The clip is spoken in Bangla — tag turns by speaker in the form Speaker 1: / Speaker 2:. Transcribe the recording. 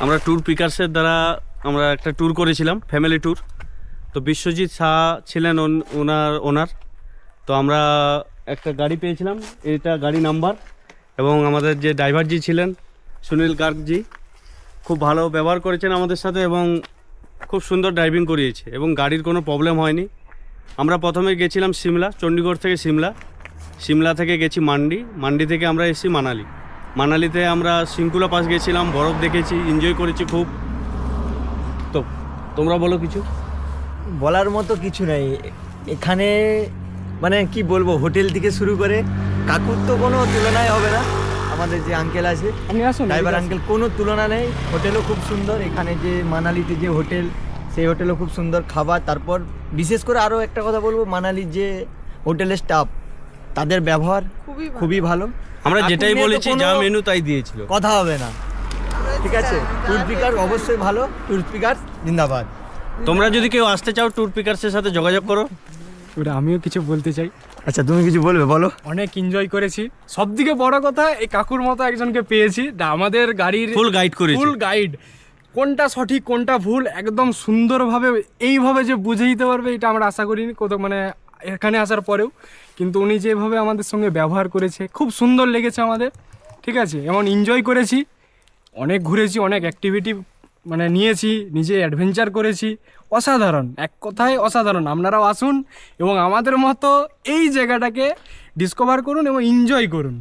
Speaker 1: আমরা ট্যুর পিকার্সের দ্বারা আমরা একটা ট্যুর করেছিলাম, ফ্যামিলি ট্যুর। তো বিশ্বজিৎ শাহ ছিলেন ওনার। তো আমরা একটা গাড়ি পেয়েছিলাম, এটা গাড়ি নাম্বার, এবং আমাদের যে ড্রাইভারজি ছিলেন সুনীল গার্গজি খুব ভালো ব্যবহার করেছেন আমাদের সাথে এবং খুব সুন্দর ড্রাইভিং করিয়েছে এবং গাড়ির কোনো প্রবলেম হয়নি। আমরা প্রথমে গেছিলাম সিমলা, চণ্ডীগড় থেকে সিমলা থেকে গেছি মান্ডি থেকে আমরা এসেছি মানালিতে আমরা সিংকুলা পাস গেছিলাম, বরফ দেখেছি, এনজয় করেছি খুব। তো তোমরা বলো কিছু।
Speaker 2: বলার মতো কিছু নেই এখানে, মানে কি বলবো, হোটেল থেকে শুরু করে কাকুর তো কোনো তুলনাই হবে না। আমাদের যে আঙ্কেল আছে ড্রাইভার আঙ্কেল, কোনো তুলনা নেই। হোটেলও খুব সুন্দর, এখানে যে মানালিতে যে হোটেল, সেই হোটেলও খুব সুন্দর খাবার। তারপর বিশেষ করে আরও একটা কথা বলবো, মানালির যে হোটেলের স্টাফ, তাদের ব্যবহার খুবই ভালো।
Speaker 1: আমরা যেটাই বলেছি, যা মেনু তাই দিয়েছিল,
Speaker 2: কথা হবে না। ঠিক আছে, ট্যুর পিকার অবশ্যই ভালো, ট্যুর পিকার জিন্দাবাদ।
Speaker 1: তোমরা যদি কেউ আসতে চাও ট্যুর পিকার্সের সাথে যোগাযোগ করো।
Speaker 3: ওটা আমিও কিছু বলতে চাই।
Speaker 2: আচ্ছা, তুমি কিছু বলবে, বলো।
Speaker 3: অনেক এনজয় করেছি, সব থেকে বড় কথা এই কাকুর মতো একজনকে পেয়েছি, আমাদের গাড়ির
Speaker 1: ফুল গাইড করেছি,
Speaker 3: ফুল গাইড, কোনটা সঠিক কোনটা ভুল একদম সুন্দরভাবে এইভাবে যে বুঝে দিতে পারবে, এটা আমরা আশা করিনি কোথাও, মানে এখানে আসার পরেও। কিন্তু উনি যেভাবে আমাদের সঙ্গে ব্যবহার করেছে খুব সুন্দর লেগেছে আমাদের। ঠিক আছে, এমন এনজয় করেছি, অনেক ঘুরেছি, অনেক অ্যাক্টিভিটি মানে নিয়েছি, নিজে অ্যাডভেঞ্চার করেছি। অসাধারণ, এক কথায় অসাধারণ। আপনারাও আসুন এবং আমাদের মতো এই জায়গাটাকে ডিসকভার করুন এবং এনজয় করুন।